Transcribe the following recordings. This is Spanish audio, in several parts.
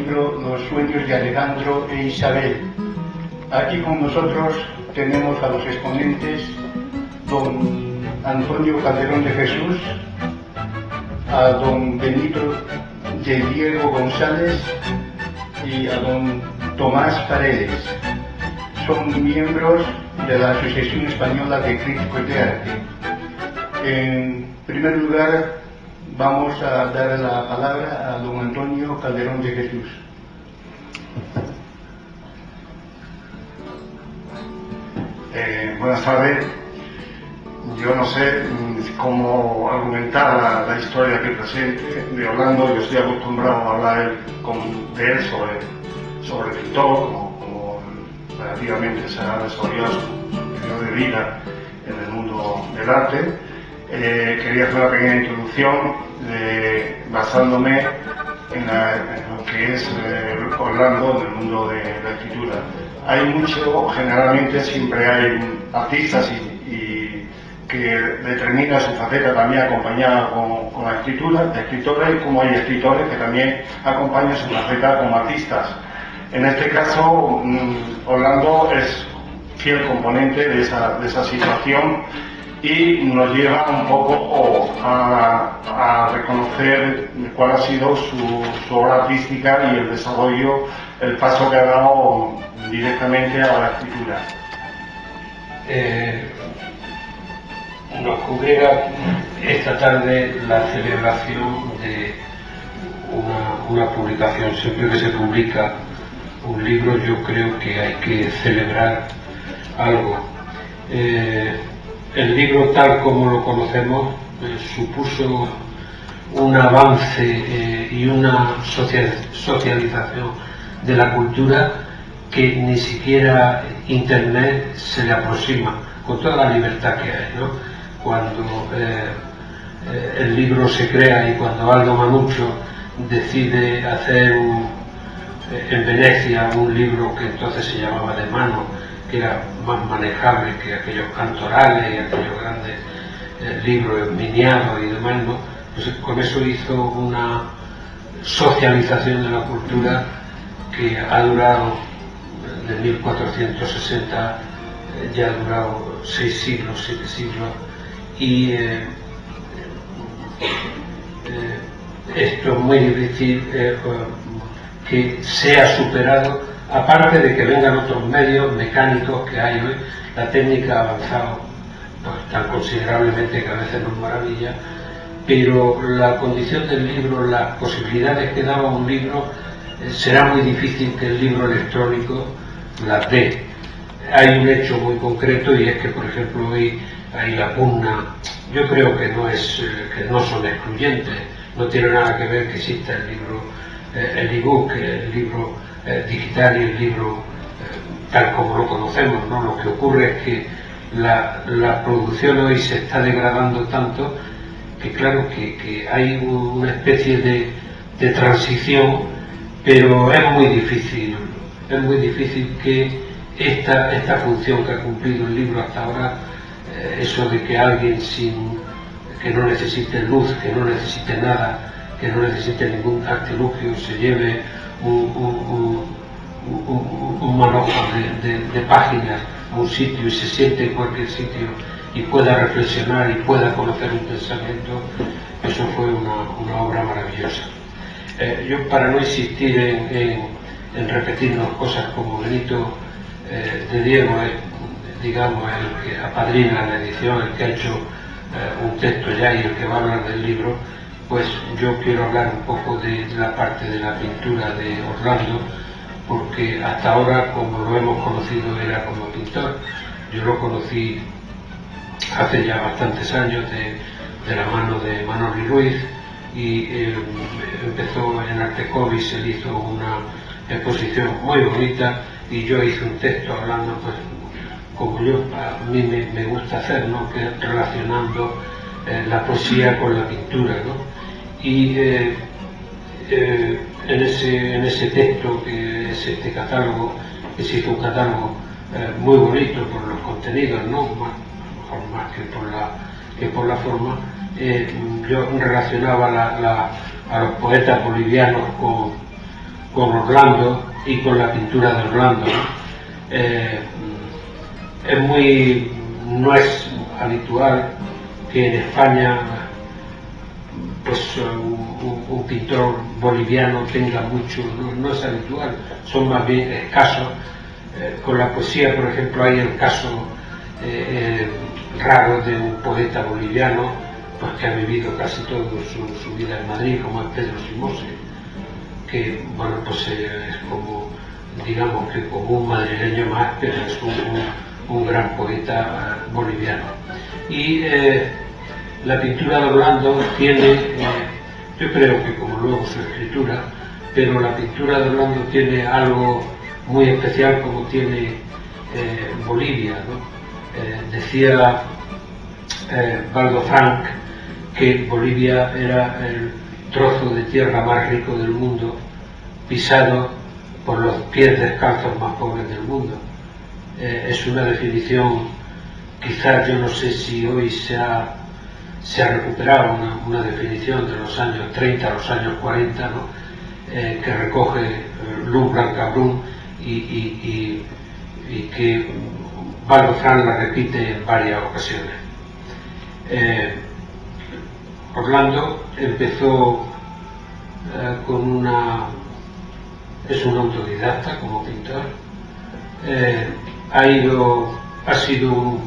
libro Los sueños de Alejandro e Isabel. Aquí con nosotros tenemos a los exponentes, don Antonio Calderón de Jesús, a don Benito de Diego González y a don Tomás Paredes. Son miembros de la Asociación Española de Críticos de Arte. En primer lugar, vamos a dar la palabra a don Antonio Calderón de Jesús. Buenas tardes. Yo no sé cómo argumentar la historia aquí presente de Orlando. Yo estoy acostumbrado a hablar de él sobre el pintor, como relativamente se ha desarrollado su periodo de vida en el mundo del arte. Quería hacer una pequeña introducción basándome en lo que es Orlando en el mundo de la escritura. Generalmente siempre hay artistas que determinan su faceta también acompañada con la escritura, de escritores, y como hay escritores que también acompañan su faceta como artistas. En este caso, Orlando es fiel componente de esa situación y nos lleva un poco a reconocer cuál ha sido su obra artística y el desarrollo, el paso que ha dado directamente a la escritura. Nos cubriera esta tarde la celebración de una publicación. Siempre que se publica un libro, yo creo que hay que celebrar algo. El libro, tal como lo conocemos, supuso un avance y una socialización de la cultura que ni siquiera Internet se le aproxima, con toda la libertad que hay, ¿no? Cuando el libro se crea y cuando Aldo Manuccio decide hacer en Venecia un libro que entonces se llamaba De Mano, que era más manejable que aquellos cantorales y aquellos grandes libros miniados y demás, ¿no? Pues con eso hizo una socialización de la cultura que ha durado de 1460, ya ha durado 6 siglos, 7 siglos, y esto es muy difícil que sea superado, aparte de que vengan otros medios mecánicos que hay hoy. La técnica ha avanzado pues, tan considerablemente que a veces nos maravilla, pero la condición del libro, las posibilidades que daba un libro, será muy difícil que el libro electrónico las dé. Hay un hecho muy concreto, y es que, por ejemplo, hoy hay la pugna. Yo creo que no son excluyentes, no tiene nada que ver que exista el libro, el ebook, el libro digital y el libro tal como lo conocemos, ¿no? Lo que ocurre es que la producción hoy se está degradando tanto que claro que hay una especie de transición, pero es muy difícil que esta función que ha cumplido el libro hasta ahora, eso de que alguien que no necesite luz, que no necesite nada, que no necesite ningún artilugio, se lleve un manojo de páginas a un sitio y se siente en cualquier sitio y pueda reflexionar y pueda conocer un pensamiento, eso fue una obra maravillosa. Yo, para no insistir en repetirnos cosas, como Benito de Diego es, digamos, el que apadrina la edición, el que ha hecho un texto ya y el que va a hablar del libro, pues yo quiero hablar un poco de la parte de la pintura de Orlando, porque hasta ahora, como lo hemos conocido, era como pintor. Yo lo conocí hace ya bastantes años de la mano de Manoli Ruiz, y empezó en Artecovis, se hizo una exposición muy bonita y yo hice un texto hablando, pues como a mí me gusta hacer, ¿no? Que relacionando la poesía con la pintura, ¿no? Y en ese texto, que es este catálogo, que se hizo un catálogo muy bonito por los contenidos, ¿no? Más que por la forma, yo relacionaba a los poetas bolivianos con Orlando y con la pintura de Orlando, ¿no? No es habitual que en España pues un pintor boliviano tenga mucho, no es habitual, son más bien escasos. Con la poesía, por ejemplo, hay el caso raro de un poeta boliviano pues que ha vivido casi toda su vida en Madrid, como es Pedro Simose, que bueno, pues es como, digamos que como un madrileño más, pero es un gran poeta boliviano. Y la pintura de Orlando tiene, yo creo que como luego su escritura, pero la pintura de Orlando tiene algo muy especial como tiene Bolivia, ¿no? Decía Valdo Frank que Bolivia era el trozo de tierra más rico del mundo, pisado por los pies descalzos más pobres del mundo. Es una definición, quizás yo no sé si hoy se ha recuperado una definición de los años 30 a los años 40, ¿no? Que recoge Luz Blancabrún y que Valdo Frank la repite en varias ocasiones. Orlando empezó es un autodidacta como pintor, ha sido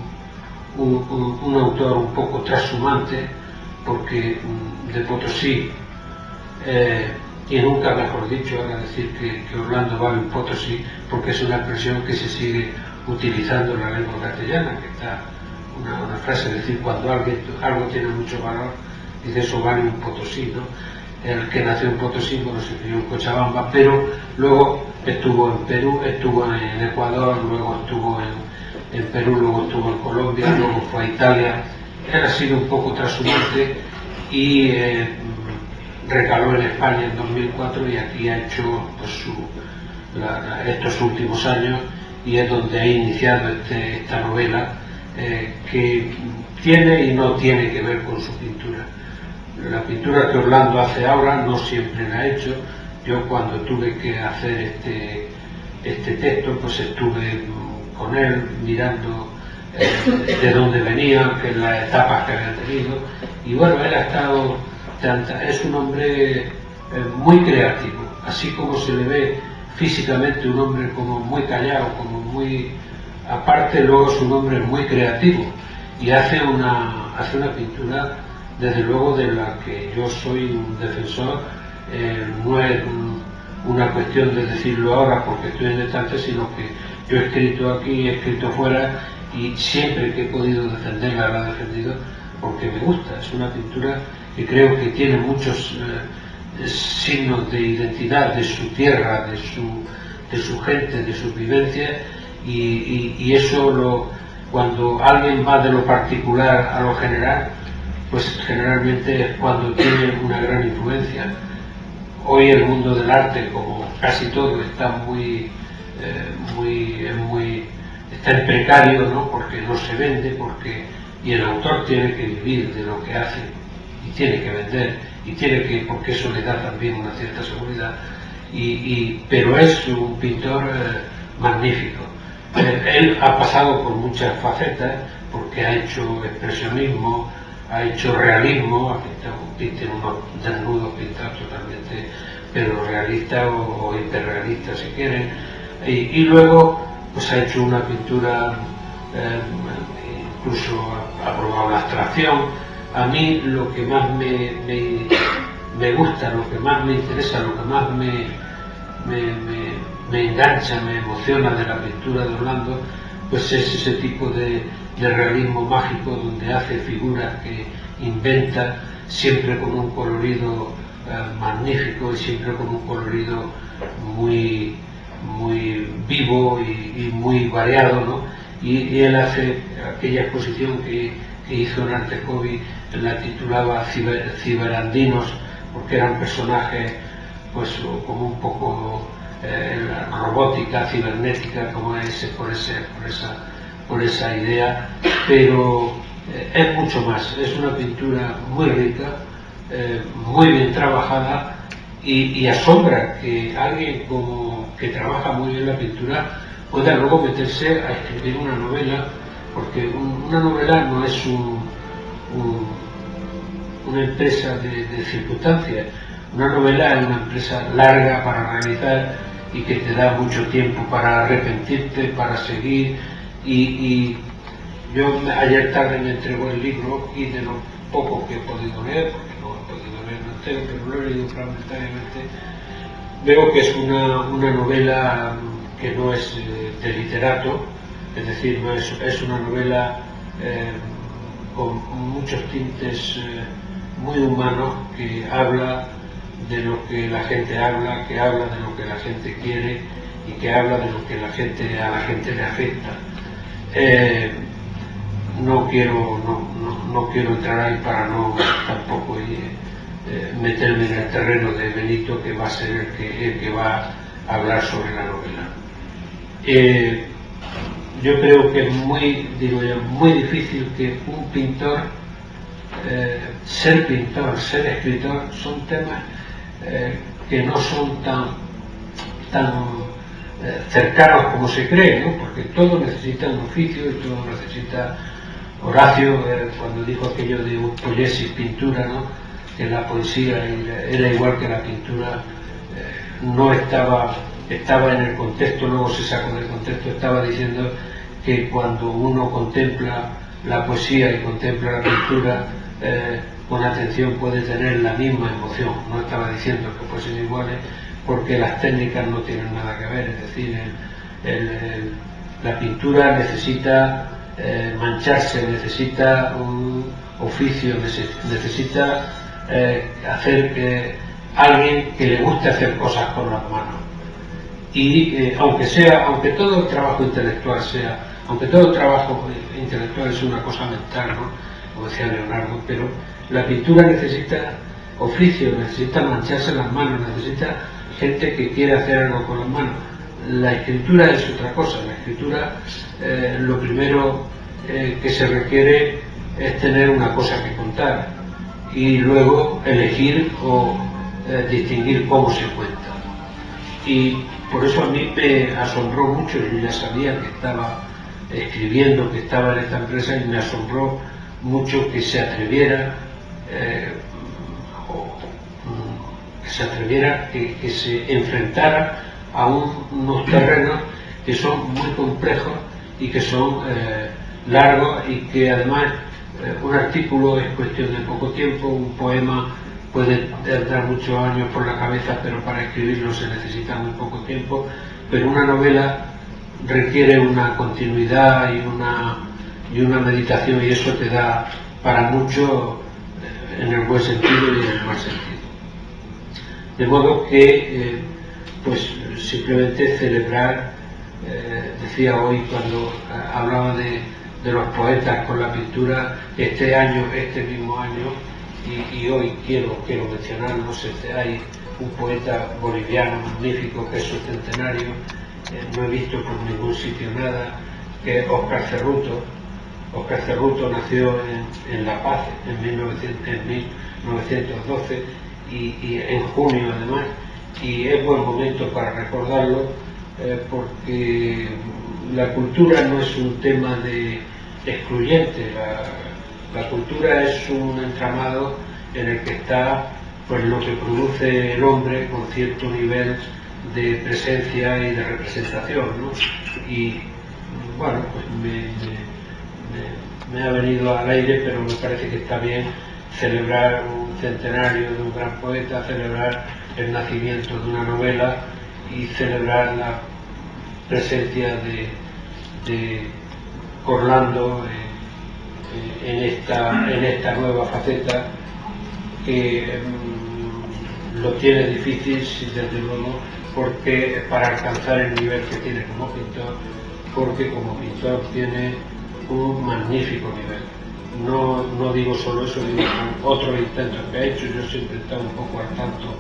un autor un poco trashumante, porque de Potosí, y nunca mejor dicho, ahora decir que Orlando va en Potosí, porque es una expresión que se sigue utilizando en la lengua castellana, que está una frase, es decir, cuando algo tiene mucho valor, dice eso vale un Potosí, ¿no? El que nació en Potosí, bueno, se crió en Cochabamba, pero luego estuvo en Perú, estuvo en Ecuador, luego estuvo en Perú, luego estuvo en Colombia, luego fue a Italia. Él ha sido un poco trashumante y recaló en España en 2004 y aquí ha hecho pues, estos últimos años, y es donde ha iniciado esta novela que tiene y no tiene que ver con su pintura. La pintura que Orlando hace ahora no siempre la ha hecho. Yo cuando tuve que hacer este texto, pues estuve con él mirando de dónde venía, que las etapas que había tenido, y bueno, él ha estado, es un hombre muy creativo, así como se le ve físicamente un hombre como muy callado, como muy aparte, luego es un hombre muy creativo y hace una pintura desde luego de la que yo soy un defensor. No es una cuestión de decirlo ahora porque estoy en estancia, sino que yo he escrito aquí, he escrito fuera, y siempre que he podido defenderla la he defendido porque me gusta. Es una pintura que creo que tiene muchos signos de identidad de su tierra, de su gente, de su vivencia, y eso cuando alguien va de lo particular a lo general, pues generalmente es cuando tiene una gran influencia. Hoy el mundo del arte, como casi todo, está está en precario, ¿no? Porque no se vende, y el autor tiene que vivir de lo que hace y tiene que vender y porque eso le da también una cierta seguridad, pero es un pintor magnífico. Él ha pasado por muchas facetas, porque ha hecho expresionismo, ha hecho realismo, tiene unos desnudos pintados totalmente, pero realistas o hiperrealistas si quieren, y luego pues ha hecho una pintura, incluso ha probado la abstracción. A mí lo que más me gusta, lo que más me interesa, lo que más me engancha, me emociona de la pintura de Orlando, pues es ese tipo de realismo mágico donde hace figuras que inventa, siempre con un colorido magnífico y siempre con un colorido muy vivo y muy variado, ¿no? Y él hace aquella exposición que hizo en Artecovi, la titulaba Ciberandinos, porque eran personajes pues como un poco robótica, cibernética, como es por esa idea, pero es mucho más. Es una pintura muy rica, muy bien trabajada, y asombra que alguien que trabaja muy bien la pintura pueda luego meterse a escribir una novela, porque una novela no es una empresa de circunstancias. Una novela es una empresa larga para realizar y que te da mucho tiempo para arrepentirte, para seguir. Y yo ayer tarde me entregó el libro, y de lo poco que he podido leer, porque no he podido leerlo entero, pero lo he leído fragmentariamente, veo que es una novela que no es de literato, es decir, es una novela con muchos tintes muy humanos, que habla de lo que la gente habla, que habla de lo que la gente quiere y que habla de lo que a la gente le afecta. No quiero entrar ahí para no tampoco meterme en el terreno de Benito, que va a ser el que va a hablar sobre la novela. Yo creo que es muy difícil que un pintor, ser pintor, ser escritor, son temas que no son tan cercanos como se cree, ¿no? Porque todo necesita un oficio y todo necesita. Horacio, cuando dijo aquello de poiesis pintura, ¿no?, que la poesía era igual que la pintura, no estaba en el contexto, luego se sacó del contexto, estaba diciendo que cuando uno contempla la poesía y contempla la pintura con atención puede tener la misma emoción. No estaba diciendo que fuesen iguales, porque las técnicas no tienen nada que ver, es decir, la pintura necesita mancharse, necesita un oficio, necesita hacer alguien que le guste hacer cosas con las manos. Y aunque todo el trabajo intelectual es una cosa mental, ¿no?, como decía Leonardo, pero la pintura necesita oficio, necesita mancharse las manos, necesita gente que quiere hacer algo con las manos. La escritura es otra cosa. La escritura, lo primero que se requiere es tener una cosa que contar y luego elegir o distinguir cómo se cuenta. Y por eso a mí me asombró mucho. Yo ya sabía que estaba escribiendo, que estaba en esta empresa, y me asombró mucho que se atreviera, que se enfrentara a unos terrenos que son muy complejos y que son largos, y que además un artículo es cuestión de poco tiempo, un poema puede dar muchos años por la cabeza, pero para escribirlo se necesita muy poco tiempo, pero una novela requiere una continuidad y una meditación, y eso te da para mucho, en el buen sentido y en el mal sentido. De modo que pues simplemente celebrar, decía hoy cuando hablaba de los poetas con la pintura, este mismo año, y hoy quiero mencionarlos, hay un poeta boliviano magnífico que es su centenario, no he visto por ningún sitio nada, que es Óscar Cerruto. Óscar Cerruto nació en La Paz en 1912 y en junio además, y es buen momento para recordarlo, porque la cultura no es un tema excluyente. La cultura es un entramado en el que está pues lo que produce el hombre con cierto nivel de presencia y de representación, ¿no? Y bueno, pues me ha venido al aire, pero me parece que está bien celebrar un centenario de un gran poeta, celebrar el nacimiento de una novela y celebrar la presencia de Orlando en esta nueva faceta, que lo tiene difícil, desde luego, porque para alcanzar el nivel que tiene como pintor, porque como pintor tiene un magnífico nivel. No digo solo eso, digo con otros intentos que ha hecho. Yo siempre he estado un poco al tanto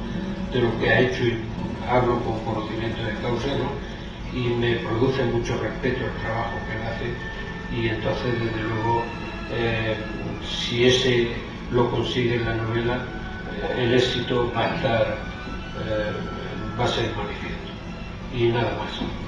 de lo que ha hecho y hablo con conocimiento de causa, ¿no? Y me produce mucho respeto el trabajo que él hace, y entonces desde luego si ese lo consigue en la novela, el éxito va a estar va a ser manifiesto. Y nada más.